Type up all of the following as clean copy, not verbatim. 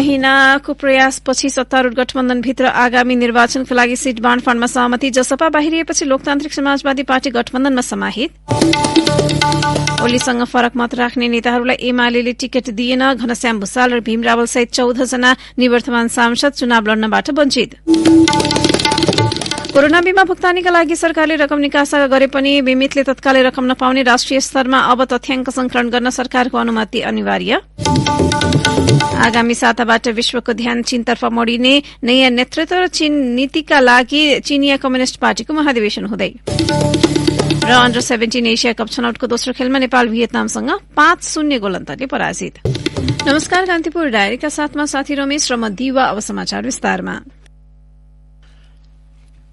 महिनाको प्रयासपछि सत्तारूढ़ गठबन्धनभित्र आगामी निर्वाचनका लागि सीट बाँडफाँडमा सहमति। जसपा बाहिरिएपछि लोकतान्त्रिक समाजवादी पार्टी गठबन्धनमा समाहित। ओलीसँग फरक मत राख्ने नेताहरूलाई एमाले टिकट दिएन। घनश्याम भुसाल र भीम रावल सहित 14 जना निवर्तमान सांसद चुनाव लड्नबाट वञ्चित। कोरोना बीमा भुक्तानीका लागि सरकारले रकम निकासा गरे पनि बीमितले तत्कालै रकम नपाउने। राष्ट्रिय स्तरमा अब तथ्याङ्क संकलन गर्न सरकारको अनुमति अनिवार्य। आगामी साताबाट विश्वको ध्यान चीनतर्फ मोडिने। नयाँ नेतृत्व र चीन नीतिका लागि चीनिया कम्युनिष्ट पार्टीको महाधिवेशन हुँदै। र अन्डर 17 एसिया कप छनौटको दोस्रो खेलमा नेपाल भियतनामसँग 5-0 गोल अन्तरले पराजित। नमस्कार, कान्तिपुर डायरीका साथमा साथी रमेश र म दिवा। अब समाचार विस्तारमा।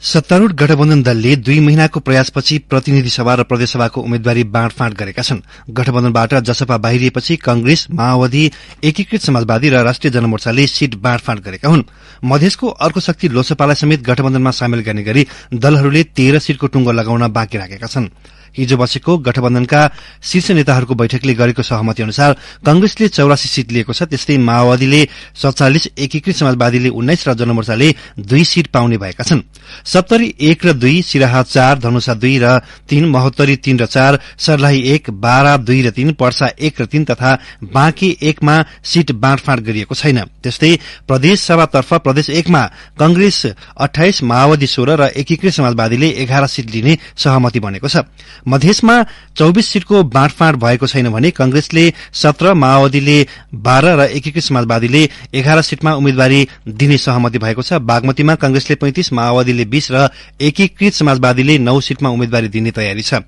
सत्तारूढ़ गठबन्धन दलले 2 महिनाको प्रयासपछि प्रतिनिधि सभा र प्रदेशसभाको उम्मेद्वारी बाँडफाँड गरेका छन्। गठबन्धनबाट जसपा बाहिरिएपछि कांग्रेस, माओवादी, एकीकृत समाजवादी र राष्ट्रिय जनमोर्चाले सीट बाँडफाँड गरेका हुन्। मधेसको अर्को शक्ति लोसपालाई समेत गठबन्धनमा सामेल गर्ने गरी दलहरूले 13 सीटको टुङ्गो लगाउन बाँकी राखेका छन्। हिजो बसेको गठबन्धनका शीर्ष नेताहरूको बैठकले गरेको सहमति अनुसार कांग्रेसले 84 सीट लिएको छ। त्यस्तै माओवादीले 47, एकीकृत समाजवादीले 19 र जनमोर्चाले 2 सीट पाउने भएका छन्। सप्तरी 1 र 2, सिराहा 4, धनुषा 2 र 3, महोत्तरी 3 र 4, सर्लाही 1, बारा 2 र 3, पर्सा 1 र 3 तथा बाँकी 1 मा सीट बाँडफाँड गरिएको छैन। त्यस्तै प्रदेश सभातर्फ प्रदेश 1 मा कांग्रेस 28, माओवादी 16 र एकीकृत समाजवादीले 11 सीट लिने सहमति बनेको छ। मधेसमा 24 सीटको बाँडफाँड भएको छैन भने कांग्रेसले 17, माओवादीले 12 र एकीकृत समाजवादीले 11 सीटमा उम्मेद्वारी दिने सहमति भएको छ। बागमतीमा कांग्रेसले 35, माओवादीले 20 र एकीकृत समाजवादीले 9 सीटमा उम्मेद्वारी दिने तयारी छ।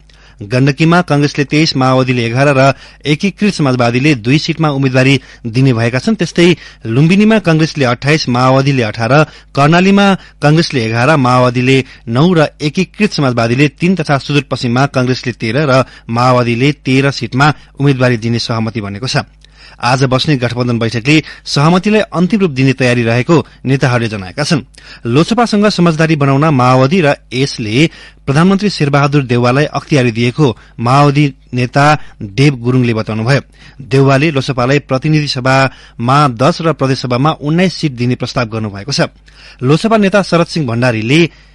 गण्डकीमा कांग्रेसले 23, माओवादीले 11 र एकीकृत समाजवादीले 2 सीटमा उम्मेद्वारी दिने भएका छन्। त्यस्तै लुम्बिनीमा कांग्रेसले 28, माओवादीले 18, कर्णालीमा कांग्रेसले 11, माओवादीले 9 र एकीकृत समाजवादीले 3 तथा सुदूरपश्चिममा कांग्रेसले 13 र माओवादीले 13 सीटमा उम्मेद्वारी दिने सहमति बनेको छ। आज बस्ने गठबन्धन बैठकले सहमतिलाई अन्तिम रूप दिने तयारी रहेको नेताहरूले जनाएका छन्। लोकसभासँग समझदारी बनाउन माओवादी र यसले प्रधानमन्त्री शेरबहादुर देउवालाई अख्तियारी दिएको माओवादी नेता देव गुरूङले बताउनुभयो। देउवाले लोकसभालाई प्रतिनिधि सभामा 10 र प्रदेशसभामा 19 सीट दिने प्रस्ताव गर्नुभएको छ। लोकसभा नेता शरद सिंह भण्डारीले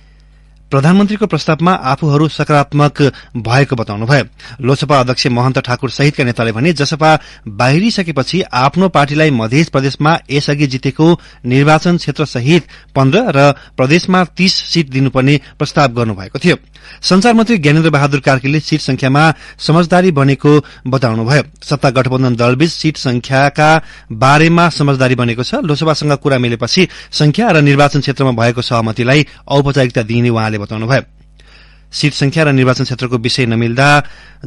प्रधानमन्त्रीको प्रस्तावमा आफूहरू सकारात्मक भएको बताउनुभयो। लोकसभा अध्यक्ष महन्त ठाकुर सहितका नेताले भने जसपा बाहिरिसकेपछि आफ्नो पार्टीलाई मध्य प्रदेशमा यसअघि जितेको निर्वाचन क्षेत्र सहित 15 र प्रदेशमा 30 सीट दिनुपर्ने प्रस्ताव गर्नुभएको थियो। संचार मन्त्री ज्ञानेन्द्र बहादुर कार्कीले सीट संख्यामा समझदारी बनेको बताउनुभयो। सत्ता गठबन्धन दलबीच सीट संख्याका बारेमा समझदारी बनेको छ। लोकसभासँग कुरा मिलेपछि संख्या र निर्वाचन क्षेत्रमा भएको सहमतिलाई औपचारिकता दिइने उहाँले बताउनुभयो। सीट संख्या र निर्वाचन क्षेत्रको विषय नमिल्दा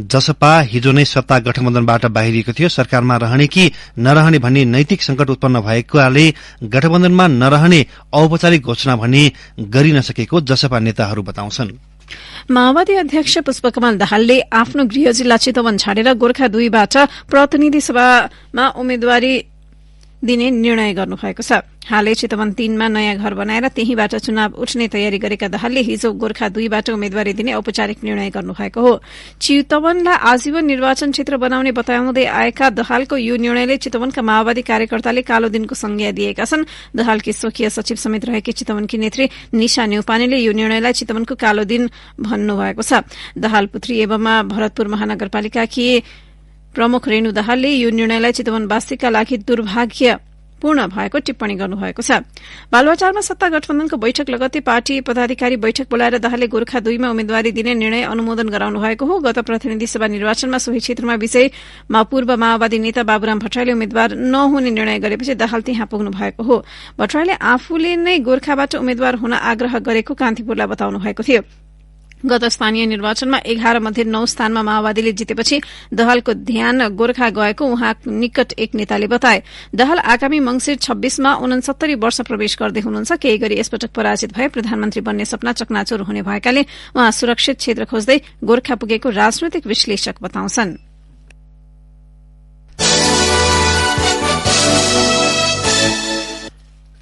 जसपा हिजो नै सत्ता गठबन्धनबाट बाहिरिएको थियो। सरकारमा रहने कि नरहने भन्ने नैतिक संकट उत्पन्न भएकाले गठबन्धनमा नरहने औपचारिक घोषणा भने गरिन सकेको जसपा नेताहरू बताउँछन्। माओवादी अध्यक्ष पुष्पकमल दाहालले आफ्नो गृह जिल्ला चितवन छाडेर गोर्खा 2 बाट प्रतिनिधि सभामा उम्मेद्वारी दिने निर्णय गर्नुभएको छ। हालै चितवन 3 मा नयाँ घर बनाएर त्यहीबाट चुनाव उठ्ने तयारी गरेका दाहालले हिजो गोर्खा 2 बाट उम्मेद्वारी दिने औपचारिक निर्णय गर्नुभएको हो। चितवनलाई आजीवन निर्वाचन क्षेत्र बनाउने बताउँदै आएका दाहालको यो निर्णयले चितवनका माओवादी कार्यकर्ताले कालो दिनको संज्ञा दिएका छन्। दाहालकी स्वकीय सचिव समेत रहेकी चितवनकी नेत्री निशा न्यौपानेले यो निर्णयलाई चितवनको कालो दिन भन्नुभएको छ। दाहाल पुत्री एवं भरतपुर महानगरपालिकाकी प्रमुख रेणु दाहालले यो निर्णयलाई चितवनवासीका लागि दुर्भाग्यपूर्ण भएको टिप्पणी गर्नुभएको छ। बालुवाटारमा सत्ता गठबन्धनको बैठक लगत्तै पार्टी पदाधिकारी बैठक बोलाएर दाहालले गोर्खा 2 मा उम्मेद्वारी दिने निर्णय अनुमोदन गराउनु भएको हो। गत प्रतिनिधि सभा निर्वाचनमा सोही क्षेत्रमा विजयमा पूर्व माओवादी नेता बाबुराम भट्टराईले उम्मेद्वार नहुने निर्णय गरेपछि दाहाल त्यहाँ पुग्नु भएको हो। भट्टराईले आफूले नै गोर्खाबाट उम्मेद्वार हुन आग्रह गरेको कान्तिपुरलाई बताउनु भएको थियो। गत स्थानीय निर्वाचनमा 11 मध्ये 9 स्थानमा माओवादीले जितेपछि दाहालको ध्यान गोर्खा गएको उहाँ निकट एक नेताले बताए। दाहाल आगामी मंसिर 26 मा 69 वर्ष प्रवेश गर्दै हुनुहुन्छ। केही गरी यसपटक पराजित भए प्रधानमन्त्री बन्ने सपना चकनाचुर हुने भएकाले उहाँ सुरक्षित क्षेत्र खोज्दै गोर्खा पुगेको राजनैतिक विश्लेषक बताउँछन्।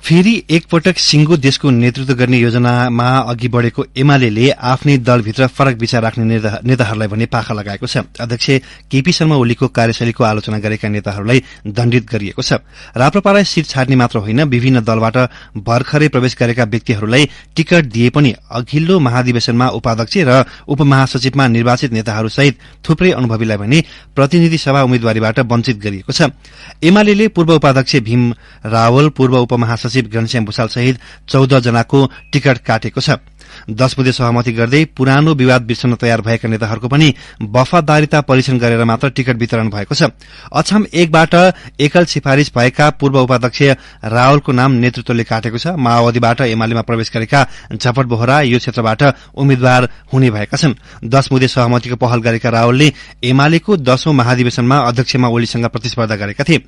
फेरि एकपटक सिंगो देशको नेतृत्व गर्ने योजनामा अघि बढ़ेको एमाले आफ्नै दलभित्र फरक विचार राख्ने नेताहरूलाई भने पाखा लगाएको छ। अध्यक्ष केपी शर्मा ओलीको कार्यशैलीको आलोचना गरेका नेताहरूलाई दण्डित गरिएको छ। राप्रपालाई सीट छाड्ने मात्र होइन, विभिन्न दलबाट भर्खरै प्रवेश गरेका व्यक्तिहरूलाई टिकट दिए पनि अघिल्लो महाधिवेशनमा उपाध्यक्ष र उपमहासचिवमा निर्वाचित नेताहरूसहित थुप्रै अनुभवीलाई भने प्रतिनिधि सभा उम्मेद्वारीबाट वञ्चित गरिएको छ। एमाले पूर्व उपाध्यक्ष भीम रावल, पूर्व उपमहासचिव घनश्याम भूषाल सहित 14 जनाको टिकट काटेको छ। 10 बुँदे सहमति गर्दै पुरानो विवाद बिर्सन तयार भएका नेताहरूको पनि वफादारीता परीक्षण गरेर मात्र टिकट वितरण भएको छ। अछाम 1 बाट एकल सिफारिश भएका पूर्व उपाध्यक्ष रावलको नाम नेतृत्वले काटेको छ। माओवादीबाट एमालेमा प्रवेश गरेका झपट बोहरा यो क्षेत्रबाट उम्मेद्वार हुने भएका छन्। 10 बुँदे सहमतिको पहल गरेका रावलले एमालेको 10औं महाधिवेशनमा अध्यक्षमा ओलीसँग प्रतिस्पर्धा गरेका थिए।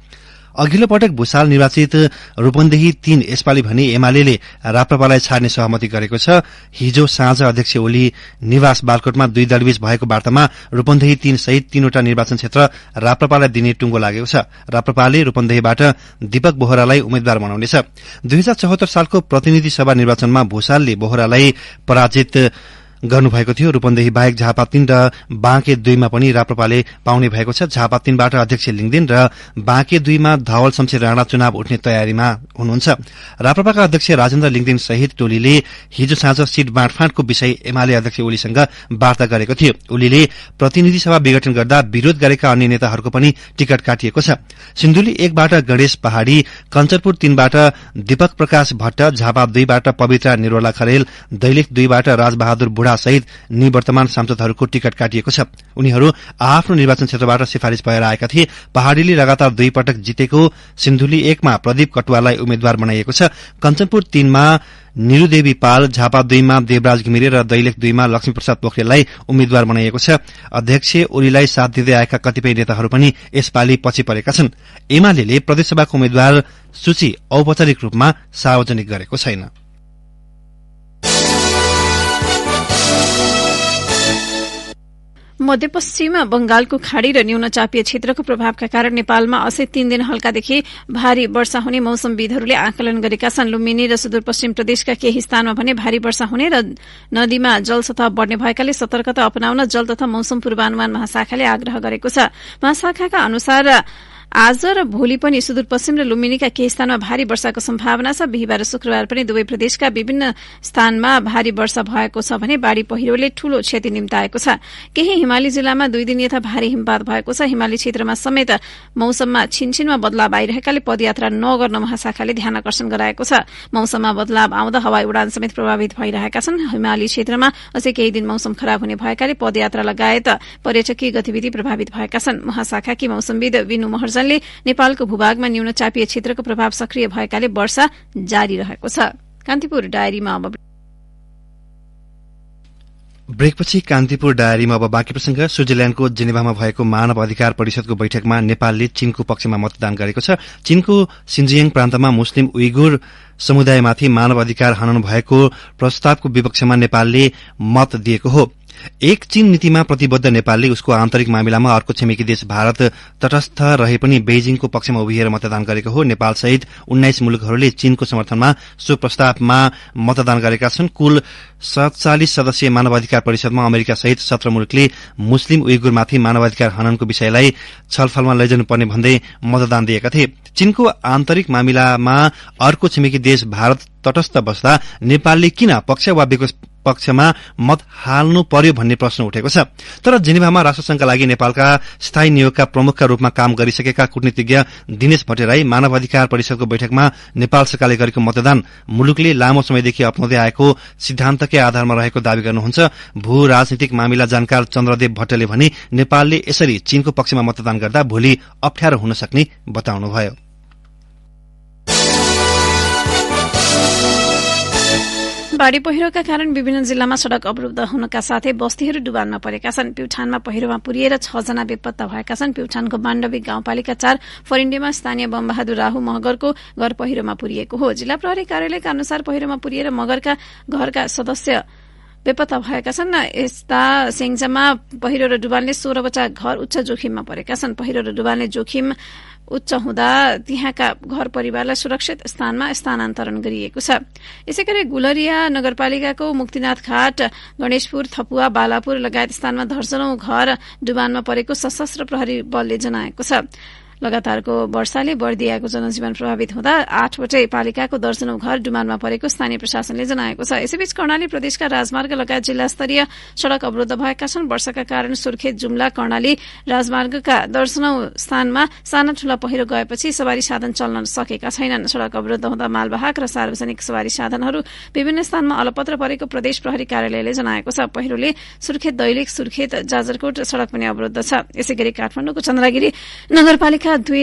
अघिल्लो पटक भूषाल निर्वाचित रूपन्देही 3 यसपालि भने एमाले राप्रपालाई छाड्ने सहमति गरेको छ। हिजो साँझ अध्यक्ष ओली निवास बालकोटमा 2 दलबीच भएको वार्तामा रूपन्देही 3 सहित 3वटा निर्वाचन क्षेत्र राप्रपालाई दिने टुङ्गो लागेको छ। राप्रपाले रूपन्देहीबाट दीपक बोहरालाई उम्मेद्वार बनाउनेछ। 2074 सालको प्रतिनिधि सभा निर्वाचनमा भूषालले बोहरालाई पराजित गर्नुभएको थियो। रूपन्देही बाहेक झापा 3 र बाँके 2 मा पनि राप्रपाले पाउने भएको छ। झापा 3 बाट अध्यक्ष लिङदेन र बाँके 2 मा धवल शमशेर राणा चुनाव उठ्ने तयारीमा हुनुहुन्छ। राप्रपाका अध्यक्ष राजेन्द्र लिङदेन सहित टोलीले हिजो साँझ सीट बाँडफाँडको विषय एमाले अध्यक्ष ओलीसँग वार्ता गरेको थियो। ओलीले प्रतिनिधि सभा विघटन गर्दा विरोध गरेका अन्य नेताहरूको पनि टिकट काटिएको छ। सिन्धुली 1 बाट गणेश पहाड़ी, कञ्चनपुर 3 बाट दीपक प्रकाश भट्ट, झापा 2 बाट पवित्रा निरोला खरेल, दैलेख 2 बाट राजबहादुर बुढा सहित निवर्तमान सांसदहरूको टिकट काटिएको छ। उनीहरू आफ्नो निर्वाचन क्षेत्रबाट सिफारिश भएर आएका थिए। पहाड़ीले लगातार 2 पटक जितेको सिन्धुली 1 मा प्रदीप कटुवालाई उम्मेद्वार बनाइएको छ। कञ्चनपुर 3 मा निरुदेवी पाल, झापा 2 मा देवराज घिमिरे र दैलेख 2 मा लक्ष्मीप्रसाद पोखरेललाई उम्मेद्वार बनाइएको छ। अध्यक्ष ओलीलाई साथ दिँदै आएका कतिपय नेताहरू पनि यसपालि पछि परेका छन्। एमाले प्रदेशसभाको उम्मेद्वार सूची औपचारिक रूपमा सार्वजनिक गरेको छैन। मध्यपश्चिम बंगालको खाड़ी र न्यून चापिय क्षेत्रको प्रभावका कारण नेपालमा असै 3 दिन हल्कादेखि भारी वर्षा हुने मौसमविदहरूले आकलन गरेका छन्। लुम्बिनी र सुदूरपश्चिम प्रदेशका केही स्थानमा भने भारी वर्षा हुने र नदीमा जलसतह बढ़ने भएकाले सतर्कता अपनाउन जल तथा मौसम पूर्वानुमान महाशाखाले आग्रह गरेको छ। महाशाखाका अनुसार आज र भोलि पनि सुदूरपश्चिम र लुम्बिनीका केही स्थानमा भारी वर्षाको सम्भावना छ। बिहिबार र शुक्रबार पनि दुवै प्रदेशका विभिन्न स्थानमा भारी वर्षा भएको छ भने बाढ़ी पहिरोले ठूलो क्षति निम्ताएको छ। केही हिमाली जिल्लामा 2 दिन यता भारी हिमपात भएको छ। हिमाली क्षेत्रमा समेत मौसममा छिनछिनमा बदलाव आइरहेकाले पदयात्रा नगर्न महाशाखाले ध्यान आकर्षण गराएको छ। मौसममा बदलाव आउँदा हवाई उडान समेत प्रभावित भइरहेका छन्। हिमाली क्षेत्रमा अझै केही दिन मौसम खराब हुने भएकाले पदयात्रा लगायत पर्यटकीय गतिविधि प्रभावित भएका छन्। महाशाखाकी मौसमविद विनु महर्जन नेपालको भूभागमा न्यून चापिय क्षेत्रको प्रभाव सक्रिय भएकाले वर्षा जारी रहेको छ। कान्तिपुर डायरीमा अब ब्रेकपछि कान्तिपुर डायरीमा अब बाँकी प्रसंग। स्विजरल्याण्डको जेनेभामा भएको मानव अधिकार परिषदको बैठकमा नेपालले चीनको पक्षमा मतदान गरेको छ। चीनको सिन्जियाङ प्रान्तमा मुस्लिम उइगुर समुदायमाथि मानव अधिकार हनन भएको प्रस्तावको विपक्षमा नेपालले मत दिएको हो। एक चीन नीतिमा प्रतिबद्ध नेपालले उसको आन्तरिक मामिलामा अर्को छिमेकी देश भारत तटस्थ रहे पनि बेइजिङको पक्षमा उभिएर मतदान गरेको हो। नेपाल सहित 19 मुलुकहरूले चीनको समर्थनमा सो प्रस्तावमा मतदान गरेका छन्। कुल 47 सदस्यीय मानवाधिकार परिषदमा अमेरिका सहित 17 मुलुकले मुस्लिम उइगुरमाथि मानवाधिकार हननको विषयलाई छलफलमा लैजानुपर्ने भन्दै मतदान दिएका थिए। चीनको आन्तरिक मामिलामा अर्को छिमेकी देश भारत तटस्थ बस्दा नेपालले किन पक्ष वा पक्षमा मत हाल्नु पर्यो भन्ने प्रश्न उठेको छ। तर जेनेभामा राष्ट्रसंघका लागि नेपालका स्थायी नियोगका प्रमुखका रूपमा काम गरिसकेका कूटनीतिज्ञ दिनेश भट्टराई मानवाधिकार परिषदको बैठकमा नेपाल सरकारले गरेको मतदान मुलुकले लामो समयदेखि अपनाउँदै आएको सिद्धान्तकै आधारमा रहेको दावी गर्नुहुन्छ। भू राजनीतिक मामिला जानकार चन्द्रदेव भट्टले भने नेपालले यसरी चीनको पक्षमा मतदान गर्दा भोलि अप्ठ्यारो हुन सक्ने बताउनुभयो। बाढ़ी पहिरोका कारण विभिन्न जिल्लामा सड़क अवरुद्ध हुनका साथै बस्तीहरू डुबानमा परेका छन्। प्युठानमा पहिरोमा पुरिएर 6 जना बेपत्ता भएका छन्। प्युठानको माण्डवी गाउँपालिका 4 फरिण्डेमा स्थानीय बमबहादुर राहु मगरको घर पहिरोमा पुरिएको हो। जिल्ला प्रहरी कार्यालयका अनुसार पहिरोमा पुरिएर मगरका घरका सदस्य बेपत्ता भएका छन्। यस्ता सेङ्जामा पहिरो र डुबानले 16 वटा घर उच्च जोखिममा परेका छन्। पहिरो र डुबानले जोखिम उच्च हुँदा त्यहाँका घर परिवारलाई सुरक्षित स्थानमा स्थानान्तरण गरिएको छ। यसैगरी गुलरिया नगरपालिकाको मुक्तिनाथ घाट, गणेशपुर, थपुवा, बालापुर लगायत स्थानमा दर्जनौं घर डुबानमा परेको सशस्त्र प्रहरी बलले जनाएको छ। लगातारको वर्षाले बढ्दै आएको जनजीवन प्रभावित हुँदा 8वटै पालिकाको दर्जनौं घर डुबानमा परेको स्थानीय प्रशासनले जनाएको छ। यसैबीच कर्णाली प्रदेशका राजमार्ग लगायत जिल्ला स्तरीय सड़क अवरुद्ध भएका छन्। वर्षाका कारण सुर्खेत, जुम्ला, कर्णाली राजमार्गका दर्जनौं स्थानमा साना ठूला पहिरो गएपछि सवारी साधन चल्न सकेका छैनन्। सड़क अवरुद्ध हुँदा मालवाहक र सार्वजनिक सवारी साधनहरू विभिन्न स्थानमा अलपत्र परेको प्रदेश प्रहरी कार्यालयले जनाएको छ। पहिरोले सुर्खेत दैलेख, सुर्खेत जाजरकोट सड़क पनि अवरुद्ध छ। यसैगरी काठमाडौँको चन्द्रगिरी नगरपालिका 2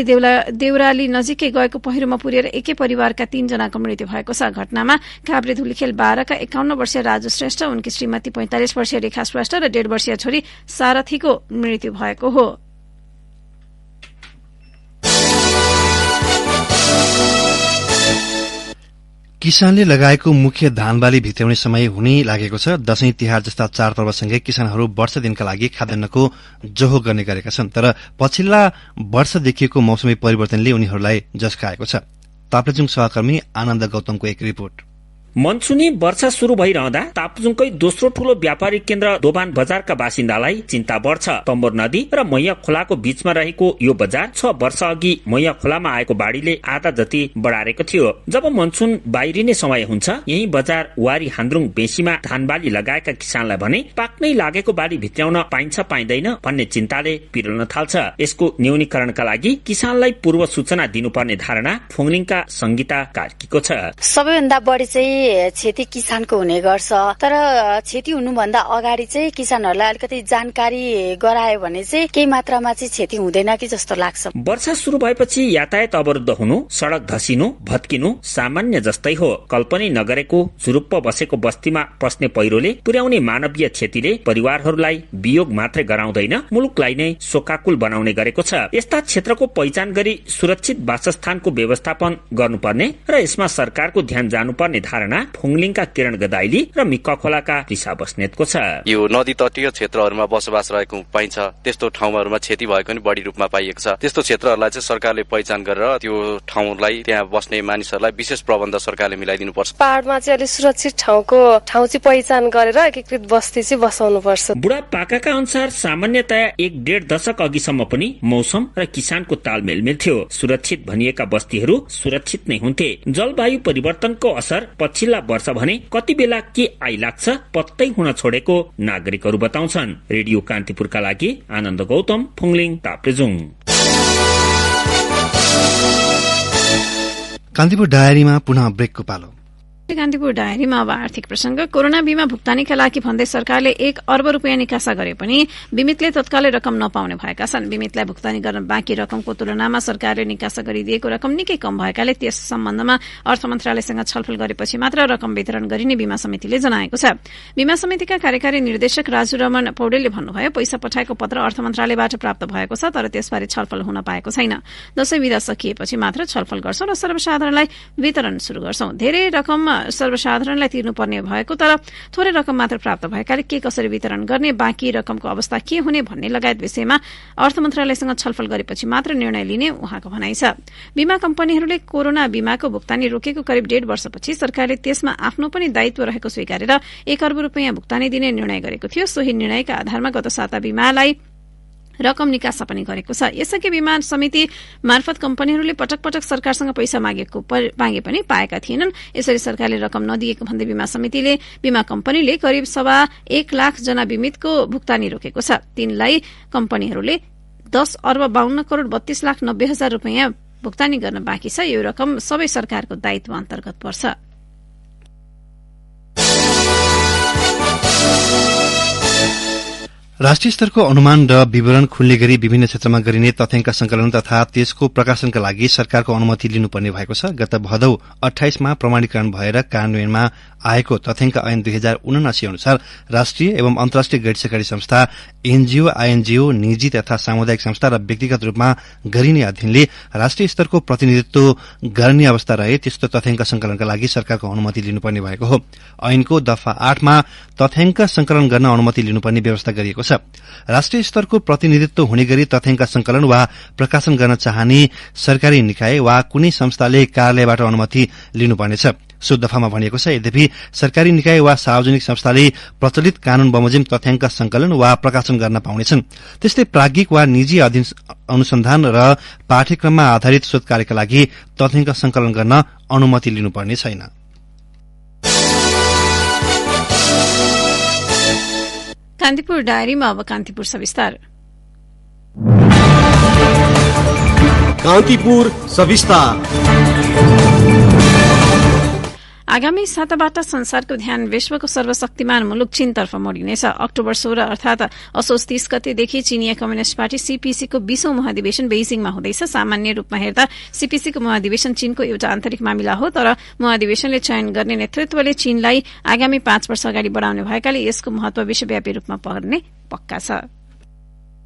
देउराली नजिकै गएको पहिरोमा पुर्एर एकै परिवारका 3 जनाको मृत्यु भएको छ। घटनामा काभ्रे धुलीखेल 12 का 51 वर्षीय राजु श्रेष्ठ, उनकी श्रीमती 45 वर्षीय रेखा श्रेष्ठ र 1.5 वर्षीय छोरी सारथीको मृत्यु भएको हो। किसानले लगाएको मुख्य धान बाली भित्र्याउने समय हुने लागेको छ। दशैं तिहार जस्ता चाडपर्वसँगै किसानहरू वर्ष दिनका लागि खाद्यान्नको जोहो गर्ने गरेका छन्, तर पछिल्ला वर्ष देखिएको मौसमी परिवर्तनले उनीहरूलाई झस्काएको छ। ताप्लेजुङ सहकर्मी आनन्द गौतमको एक रिपोर्ट। मनसुनी वर्षा शुरू भइरहँदा ताप्लेजुङकै दोस्रो ठूलो व्यापारिक केन्द्र दोभान बजारका बासिन्दालाई चिन्ता बढ्छ। तम्बोर नदी र मैया खोलाको बीचमा रहेको यो बजार 6 वर्ष अघि मैया खोलामा आएको बाढीले आधा जति बढारेको थियो। जब मनसुन बाहिरिने समय हुन्छ, यही बजार वारी हान्द्रुङ बेसीमा धानबाली लगाएका किसानलाई भने पाक्नै लागेको बाली भित्र्याउन पाइन्छ पाइँदैन भन्ने चिन्ताले पिरोल्न थाल्छ। यसको न्यूनीकरणका लागि किसानलाई पूर्व सूचना दिनुपर्ने धारणा फोङलिङका संगीता कार्कीको छ। सबैभन्दा बढी चाहिँ क्षति किसानको हुने गर्छ, तर क्षति हुनुभन्दा अगाडि चाहिँ किसानहरूलाई अलिकति जानकारी गरायो भने चाहिँ केही मात्रामा चाहिँ क्षति हुँदैन कि जस्तो लाग्छ। वर्षा शुरू भएपछि यातायात अवरुद्ध हुनु, सड़क धसिनु, भत्किनु सामान्य जस्तै हो। कल्पनै नगरेको झुरुप्प बसेको बस्तीमा पस्ने पहिरोले पुर्याउने मानवीय क्षतिले परिवारहरूलाई वियोग मात्रै गराउँदैन, मुलुकलाई नै शोकाकुल बनाउने गरेको छ। यस्ता क्षेत्रको पहिचान गरी सुरक्षित वासस्थानको व्यवस्थापन गर्नुपर्ने र यसमा सरकारको ध्यान जानुपर्ने धारणा फोङलिङका किरण गदाइली र मिक्क खोलाका रिसा बस्नेतको छ। यो नदी तटीय क्षेत्रहरूमा बसोबास रहेको पाइन्छ, त्यस्तो ठाउँहरूमा क्षति भएको पनि बढी रूपमा पाइएको छ। त्यस्तो क्षेत्रहरूलाई चाहिँ सरकारले पहिचान गरेर त्यो ठाउँलाई, त्यहाँ बस्ने मानिसहरूलाई विशेष प्रबन्ध सरकारले मिलाइदिनु पर्छ। पहाडमा चाहिँ अलिक सुरक्षित ठाउँ चाहिँ पहिचान गरेर एकीकृत बस्ती चाहिँ बसाउनु पर्छ। बुढा पाकाका अनुसार सामान्यतया 1.5 दशक अघिसम्म पनि मौसम र किसानको तालमेल मिल्थ्यो। सुरक्षित भनिएका बस्तीहरू सुरक्षित नै हुन्थे। जलवायु परिवर्तनको असर पछिल्ला वर्ष भने कति बेला के आइलाग्छ पत्तै हुन छोडेको नागरिकहरू बताउँछन्। रेडियो कान्तिपुरका लागि आनन्द गौतम, फोङलिङ, ताप्लेजुङ। कान्तिपुर डायरीमा पुनः ब्रेकको पालो। कान्तिपुर डायरीमा अब आर्थिक प्रसंग। कोरोना बीमा भुक्तानीका लागि भन्दै सरकारले 1 अर्ब रुपियाँ निकासा गरे पनि बीमितले तत्कालै रकम नपाउने भएका छन्। बीमितलाई भुक्तानी गर्न बाँकी रकमको तुलनामा सरकारले निकासा गरिदिएको रकम निकै कम भएकाले त्यस सम्बन्धमा अर्थ मन्त्रालयसँग छलफल गरेपछि मात्र रकम वितरण गरिने बीमा समितिले जनाएको छ। बीमा समितिका कार्यकारी निर्देशक राजु रमण पौडेलले भन्नुभयो, पैसा पठाएको पत्र अर्थ मन्त्रालयबाट प्राप्त भएको छ, तर त्यसबारे छलफल हुन पाएको छैन। दशैं विदा सकिएपछि मात्र छलफल गर्छौं र सर्वसाधारणलाई वितरण शुरू गर्छौं। धेरै रकम सर्वसाधारणलाई तिर्नुपर्ने भएको तर थोरै रकम मात्र प्राप्त भएकाले के कसरी वितरण गर्ने, बाँकी रकमको अवस्था के हुने भन्ने लगायत विषयमा अर्थ मन्त्रालयसँग छलफल गरेपछि मात्र निर्णय लिने उहाँको भनाइ छ। बीमा कम्पनीहरूले कोरोना बीमाको भुक्तानी रोकेको करिब 1.5 वर्षपछि सरकारले त्यसमा आफ्नो पनि दायित्व रहेको स्वीकारेर 1 अर्ब रुपियाँ भुक्तानी दिने निर्णय गरेको थियो। सोही निर्णयका आधारमा गत साता बीमालाई रकम निकासा पनि गरेको छ। यसअघि बीमा समिति मार्फत कम्पनीहरूले पटक पटक सरकारसँग पैसा मागे पनि पाएका थिएनन्। यसरी सरकारले रकम नदिएको भन्दै बीमा कम्पनीले करिब 1.25 लाख जना बीमितको भुक्तानी रोकेको छ। तिनलाई कम्पनीहरूले 10 अर्ब 52 करोड़ 32 लाख 90 हजार रुपियाँ भुक्तानी गर्न बाँकी छ। यो रकम सबै सरकारको दायित्व अन्तर्गत पर्छ। राष्ट्रिय स्तरको अनुमान र विवरण खुल्ने गरी विभिन्न क्षेत्रमा गरिने तथ्याङ्क संकलन तथा त्यसको प्रकाशनका लागि सरकारको अनुमति लिनुपर्ने भएको छ। गत भदौ 28 मा प्रमाणीकरण भएर कार्यान्वयनमा आएको तथ्याङ्क ऐन 2079 अनुसार राष्ट्रिय एवं अन्तर्राष्ट्रिय गैर सरकारी संस्था एनजीओ, आईएनजीओ, निजी तथा सामुदायिक संस्था र व्यक्तिगत रूपमा गरिने अध्ययनले राष्ट्रिय स्तरको प्रतिनिधित्व गर्ने अवस्था रहे त्यस्तो तथ्याङ्क संकलनका लागि सरकारको अनुमति लिनुपर्ने भएको हो। ऐनको दफा 8 मा तथ्याङ्क संकलन गर्न अनुमति लिनुपर्ने व्यवस्था गरिएको छ। राष्ट्रिय स्तरको प्रतिनिधित्व हुने गरी तथ्याङ्क संकलन वा प्रकाशन गर्न चाहने सरकारी निकाय वा कुनै संस्थाले कार्यालयबाट अनुमति लिनुपर्नेछ। सो दफामा भनिएको छ। यद्यपि सरकारी निकाय वा सार्वजनिक संस्थाले प्रचलित कानून बमोजिम तथ्याङ्क संकलन वा प्रकाशन गर्न पाउनेछन्। त्यस्तै प्राज्ञिक वा निजी अनुसन्धान र पाठ्यक्रममा आधारित शोध कार्यका लागि तथ्याङ्क संकलन गर्न अनुमति लिनुपर्ने छैन। कान्तिपुर डायरीमा अब कान्तिपुर सविस्तार। कान्तिपुर सविस्तार। आगामी साताबाट संसारको ध्यान विश्वको सर्वशक्तिमान मुलुक चीनतर्फ मोडिनेछ। अक्टोबर 16 अर्थात असोज 30 गतेदेखि चीनिया कम्युनिष्ट पार्टी सीपीसीको 20औं महाधिवेशन बेइजिङमा हुँदैछ। सामान्य रूपमा हेर्दा सीपीसीको महाधिवेशन चीनको एउटा आन्तरिक मामिला हो, तर महाधिवेशनले चयन गर्ने नेतृत्वले चीनलाई आगामी 5 वर्ष अगाडि बढ़ाउने भएकाले यसको महत्व विश्वव्यापी रूपमा पर्ने पक्का छ।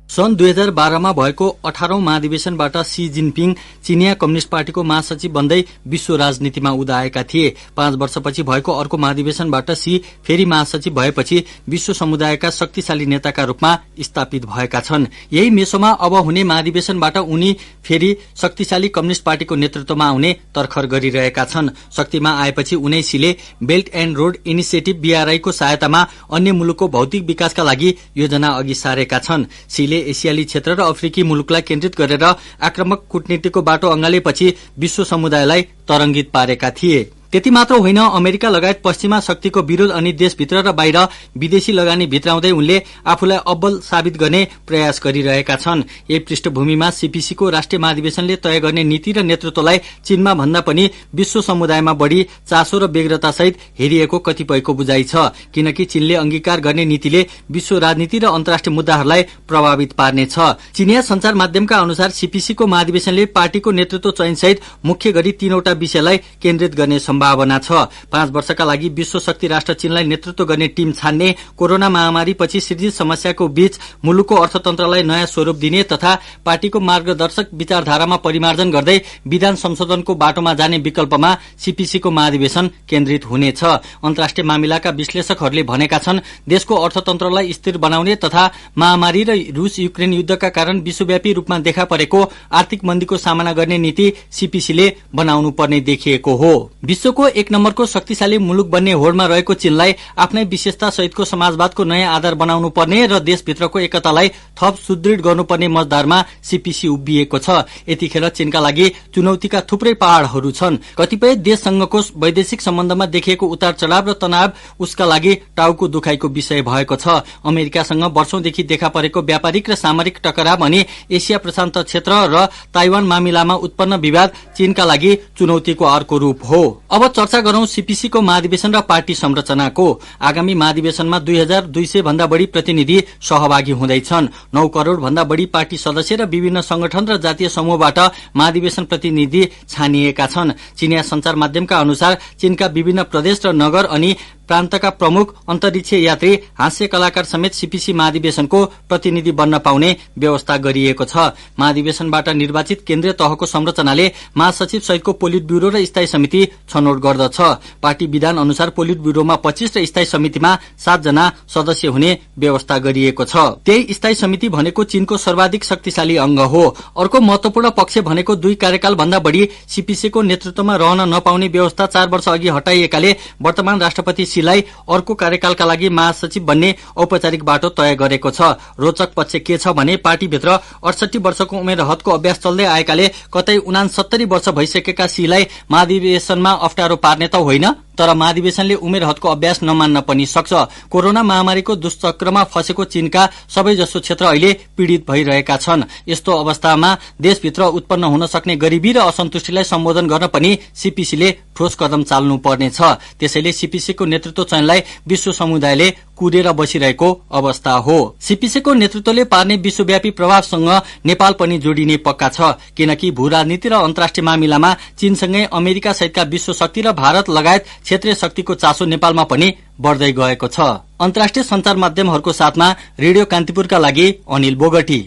सन् 2012 मा भएको 18औं महाधिवेशनबाट सी जिनपिङ चीनिया कम्युनिष्ट पार्टीको महासचिव बन्दै विश्व राजनीतिमा उदाएका थिए। 5 वर्षपछि भएको अर्को महाधिवेशनबाट सी फेरि महासचिव भएपछि विश्व समुदायका शक्तिशाली नेताका रूपमा स्थापित भएका छन्। यही मेसोमा अब हुने महाधिवेशनबाट उनी फेरि शक्तिशाली कम्युनिष्ट पार्टीको नेतृत्वमा आउने तर्खर गरिरहेका छन्। शक्तिमा आएपछि उनै सीले belt and road initiative BRI को सहायतामा अन्य मुलुकको भौतिक विकासका लागि योजना अघि सारेका छन्। सीले एसियाली क्षेत्र र अफ्रिकी मुलुकलाई केन्द्रित गरेर आक्रामक कूटनीतिको बाटो अंगालेपछि विश्व समुदायलाई तरंगित पारेका थिए। त्यति मात्र होइन, अमेरिका लगायत पश्चिमा शक्तिको विरोध अनि देशभित्र र बाहिर विदेशी लगानी भित्राउँदै उनले आफूलाई अब्बल साबित गर्ने प्रयास गरिरहेका छन्। यही पृष्ठभूमिमा सीपीसीको राष्ट्रिय महाधिवेशनले तय गर्ने नीति र नेतृत्वलाई चीनमा भन्दा पनि विश्व समुदायमा बढ़ी चासो र व्यग्रतासहित हेरिएको कतिपयको बुझाइ छ। किनकि चीनले अंगीकार गर्ने नीतिले विश्व राजनीति र अन्तर्राष्ट्रिय मुद्दाहरूलाई प्रभावित पार्नेछ। चीनिया संचार माध्यमका अनुसार सीपीसीको महाधिवेशनले पार्टीको नेतृत्व चयनसहित मुख्य गरी 3वटा विषयलाई केन्द्रित गर्ने सम्भावना छ। 5 वर्षका लागि विश्व शक्ति राष्ट्र चीनलाई नेतृत्व गर्ने टीम छान्ने, कोरोना महामारी पछि सृजित समस्याको बीच मुलुकको अर्थतन्त्रलाई नयाँ स्वरूप दिने तथा पार्टीको मार्गदर्शक विचारधारामा परिमार्जन गर्दै विधान संशोधनको बाटोमा जाने विकल्पमा सीपीसीको महाधिवेशन केन्द्रित हुनेछ। अन्तर्राष्ट्रिय मामिलाका विश्लेषकहरूले भनेका छन् देशको अर्थतन्त्रलाई स्थिर बनाउने तथा महामारी र रूस युक्रेन युद्धका कारण विश्वव्यापी रूपमा देखा परेको आर्थिक मन्दीको सामना गर्ने नीति सीपीसीले बनाउनु पर्ने देखिएको हो। विश्वको 1 नम्बरको शक्तिशाली मुलुक बन्ने होडमा रहेको चीनलाई आफ्नै विशेषता सहितको समाजवादको नयाँ आधार बनाउनु पर्ने र देशभित्रको एकतालाई थप सुदृढ गर्नुपर्ने मजदारमा सीपीसी उभिएको छ। यतिखेर चीनका लागि चुनौतीका थुप्रै पहाड़हरू छन्। कतिपय देशसँगको वैदेशिक सम्बन्धमा देखिएको उतार चढ़ाव र तनाव उसका लागि टाउको दुखाइको विषय भएको छ। अमेरिकासँग वर्षौंदेखि देखा परेको व्यापारिक र सामरिक टकराव अनि एसिया प्रशान्त क्षेत्र र ताइवान मामिलामा उत्पन्न विवाद चीनका लागि चुनौतीको अर्को रूप हो। अब चर्चा गरौं सीपीसीको महाधिवेशन र पार्टी संरचनाको। आगामी महाधिवेशनमा 2200 भन्दा बढ़ी प्रतिनिधि सहभागी हुँदैछन्। 9 करोड़ भन्दा बढ़ी पार्टी सदस्य र विभिन्न संगठन र जातीय समूहबाट महाधिवेशन प्रतिनिधि छानिएका छन्। चीनिया संचार माध्यमका अनुसार चीनका विभिन्न प्रदेश र नगर अनि प्रान्तका प्रमुख अन्तरिक्ष यात्री, हास्य कलाकार समेत सीपीसी महाधिवेशनको प्रतिनिधि बन्न पाउने व्यवस्था गरिएको छ। महाधिवेशनबाट निर्वाचित केन्द्रीय तहको संरचनाले महासचिव सहितको पोलिट ब्यूरो र स्थायी समिति छनौट गर्दछ। पार्टी विधान अनुसार पोलिट ब्यूरोमा 25 र स्थायी समितिमा 7 जना सदस्य हुने व्यवस्था गरिएको छ। त्यही स्थायी समिति भनेको चीनको सर्वाधिक शक्तिशाली अंग हो। अर्को महत्वपूर्ण पक्ष भनेको 2 कार्यकाल भन्दा बढ़ी सीपीसीको नेतृत्वमा रहन नपाउने व्यवस्था 4 वर्ष अघि हटाइएकाले वर्तमान राष्ट्रपति लाई अर्को कार्यकालका लागि महासचिव बन्ने औपचारिक बाटो तय गरेको छ। रोचक पक्ष के छ भने पार्टीभित्र 68 वर्षको उमेर हदको अभ्यास चल्दै आएकाले कतै 69 वर्ष भइसकेका सीलाई महाधिवेशनमा अप्ठ्यारो पार्ने त होइन, तर महाधिवेशनले उमेर हदको अभ्यास नमान्न पनि सक्छ। कोरोना महामारीको दुष्चक्रमा फसेको चीनका सबैजसो क्षेत्र अहिले पीड़ित भइरहेका छन्। यस्तो अवस्थामा देशभित्र उत्पन्न हुन सक्ने गरीबी र असन्तुष्टिलाई सम्बोधन गर्न पनि सीपीसीले ठोस कदम चाल्नु पर्नेछ। त्यसैले सीपीसीको नेतृत्व चयनलाई विश्व समुदायले कुरेर बसिरहेको अवस्था हो। सीपीसीको नेतृत्वले पार्ने विश्वव्यापी प्रभावसँग नेपाल पनि जोडिने पक्का छ, किनकि भू राजनीति र अन्तर्राष्ट्रिय मामिलामा चीनसँगै अमेरिका सहितका विश्व शक्ति र भारत लगायत क्षेत्रीय शक्तिको चासो नेपालमा पनि बढ्दै गएको छ। अन्तर्राष्ट्रिय सञ्चार माध्यमहरूको साथमा रेडियो कान्तिपुरका लागि अनिल बोगटी।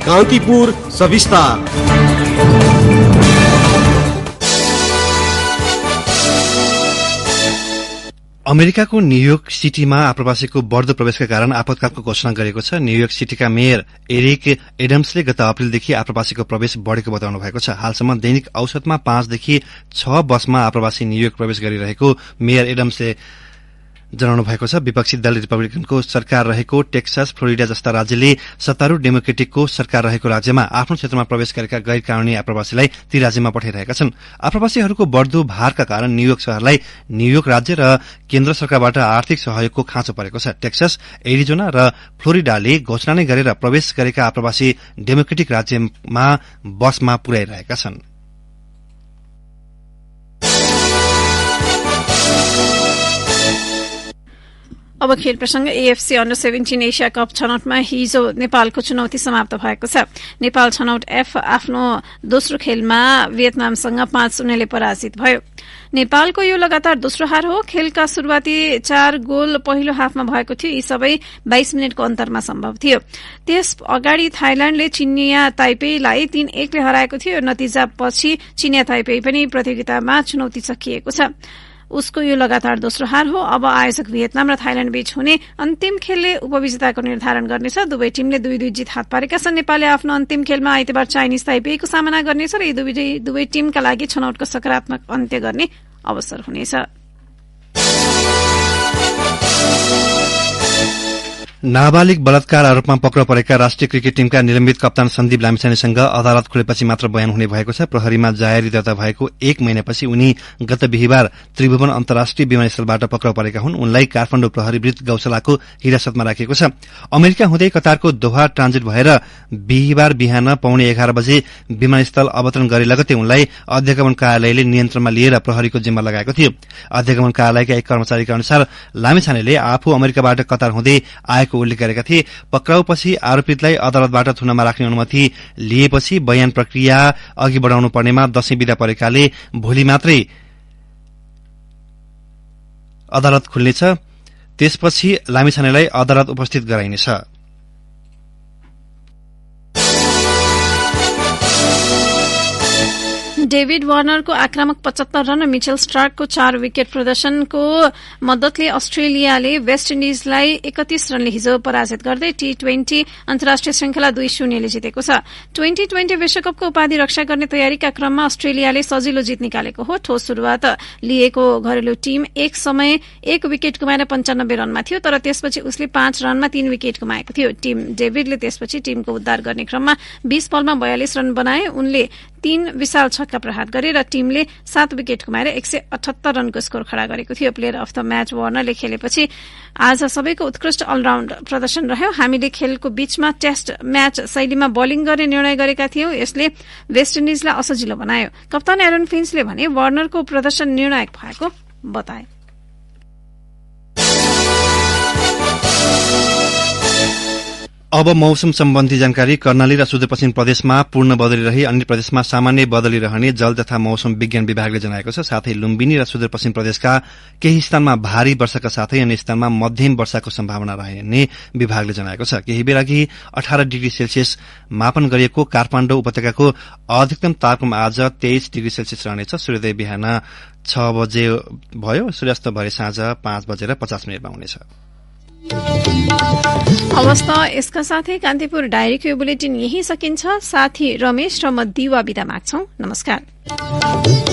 कान्तिपुर सविस्तार। अमेरिकाको न्यूयोर्क सिटीमा आप्रवासीको बढ्दो प्रवेशका कारण आपतकालको घोषणा गरेको छ। न्यूयोर्क सिटीका मेयर एरिक एडम्सले गत अप्रेलदेखि आप्रवासीको प्रवेश बढेको बताउनु भएको छ। हालसम्म दैनिक औसतमा 5 देखि 6 बसमा आप्रवासी न्यूयोर्क प्रवेश गरिरहेको मेयर एडम्सले जनाउनु भएको छ। विपक्षी दल रिपब्लिकनको सरकार रहेको टेक्सास, फ्लोरिडा जस्ता राज्यले सत्तारूढ़ डेमोक्रेटिकको सरकार रहेको राज्यमा आफ्नो क्षेत्रमा प्रवेश गरेका गैर कानूनी आप्रवासीलाई ती राज्यमा पठाइरहेका छन्। आप्रवासीहरूको बढ्दो भारका कारण न्यूयोर्क शहरलाई न्यूयोर्क राज्य र केन्द्र सरकारबाट आर्थिक सहयोगको खाँचो परेको छ। टेक्सास, एरिजोना र फ्लोरिडाले घोषणा नै गरेर प्रवेश गरेका आप्रवासी डेमोक्रेटिक राज्यमा बसमा पुर्याइरहेका छन्। अब खेल प्रसंग। एएफसी अन्डर 17 एशिया कप छनौटमा हिजो नेपालको चुनौती समाप्त भएको छ। नेपाल छनौट एफ आफ्नो दोस्रो खेलमा भियतनामसँग 5-0 पराजित भयो। नेपालको यो लगातार दोस्रो हार हो। खेलका शुरूआती 4 गोल पहिलो हाफमा भएको थियो। यी सबै 22 मिनटको अन्तरमा सम्भव थियो। त्यस अगाडि थाइल्याण्डले चिनिया ताइपेईलाई 3-1 ले हराएको थियो। नतिजापछि चिनिया ताइपेई पनि प्रतियोगितामा चुनौती सकिएको छ। उसको यो लगातार दोस्रो हार हो। अब आयोजक भियतनाम र थाइल्याण्ड बीच हुने अन्तिम खेलले उपविजेताको निर्धारण गर्नेछ। दुवै टीमले 2-2 जित हात पारेका छन्। नेपालले आफ्नो अन्तिम खेलमा आइतबार चाइनिज ताइपेईको सामना गर्नेछ र यी दुवै टीमका लागि छनौटको सकारात्मक अन्त्य गर्ने अवसर हुनेछ। नाबालिग बलात्कार आरोपमा पक्राउ परेका राष्ट्रिय क्रिकेट टीमका निलम्बित कप्तान सन्दीप लामिछानेसँग अदालत खुलेपछि मात्र बयान हुने भएको छ। प्रहरीमा जाहेरी दर्ता भएको 1 महिनापछि उनी गत बिहिबार त्रिभुवन अन्तर्राष्ट्रिय विमानस्थलबाट पक्राउ परेका हुन्। उनलाई काठमाडौँ प्रहरी वृत्त गौशालाको हिरासतमा राखिएको छ। अमेरिका हुँदै कतारको दोहा ट्रान्जिट भएर बिहिबार बिहान 11:15 बजे विमानस्थल अवतरण गरे लगतै उनलाई अध्यागमन कार्यालयले नियन्त्रणमा लिएर प्रहरीको जिम्मा लगाएको थियो। अध्यागमन कार्यालयका एक कर्मचारीका अनुसार लामिछानेले आफू अमेरिकाबाट कतार हुँदै आएको उल्लेख गरेका थिए। पक्राउपछि आरोपितलाई अदालतबाट थुनामा राख्ने अनुमति लिएपछि बयान प्रक्रिया अघि बढ़ाउनु पर्नेमा दशैं बिदा परेकाले भोलि मात्रै अदालत खुल्नेछ। त्यसपछि लामिछानेलाई अदालत उपस्थित गराइनेछ। डेभिड वार्नरको आक्रामक 75 रन र मिचेल स्टार्कको 4 विकेट प्रदर्शनको मद्दतले अस्ट्रेलियाले वेस्ट इन्डिजलाई 31 रनले हिजो पराजित गर्दै T20 अन्तर्राष्ट्रिय श्रृंखला 2-0 ले जितेको छ। 2020 विश्वकपको उपाधि रक्षा गर्ने तयारीका क्रममा अस्ट्रेलियाले सजिलो जित निकालेको हो। ठोस शुरूआत लिएको घरेलु टीम एक समय 1 विकेट गुमाएर 95 रनमा थियो, तर त्यसपछि उसले 5 रनमा 3 विकेट गुमाएको थियो। टीम डेभिडले त्यसपछि टीमको उद्धार गर्ने क्रममा 20 बलमा 42 रन बनाए। उनले 3 विशाल छक्का प्रहार गरे र टीमले 7 विकेट गुमाएर 178 रनको स्कोर खड़ा गरेको थियो। प्लेयर अफ द म्याच वार्नरले खेलेपछि आज सबैको उत्कृष्ट अलराउण्ड प्रदर्शन रह्यो। हामीले खेलको बीचमा टेस्ट म्याच शैलीमा बलिङ गर्ने निर्णय गरेका थियौं। यसले वेस्ट इन्डिजलाई असजिलो बनायो। कप्तान एरन फिन्चले भने वार्नरको प्रदर्शन निर्णायक भएको बताए। अब मौसम सम्बन्धी जानकारी। कर्णाली र सुदूरपश्चिम प्रदेशमा पूर्ण बदली रही अन्य प्रदेशमा सामान्य बदली रहने जल तथा मौसम विज्ञान विभागले जनाएको छ। साथै लुम्बिनी र सुदूरपश्चिम प्रदेशका केही स्थानमा भारी वर्षाका साथै अन्य स्थानमा मध्यम वर्षाको सम्भावना रहने विभागले जनाएको छ। केही बेर अघि 18 डिग्री सेल्सियस मापन गरिएको काठमाडौँ उपत्यकाको अधिकतम तापक्रम आज 23 डिग्री सेल्सियस रहनेछ। सूर्योदय बिहान 6 बजे भयो। सूर्यास्त भरे साँझ 5:50 हुनेछ। अवस्था यसका साथै कान्तिपुर डायरीको यो बुलेटिन यही सकिन्छ। साथी रमेश र म दिवा बिदा माग्छौं। नमस्कार।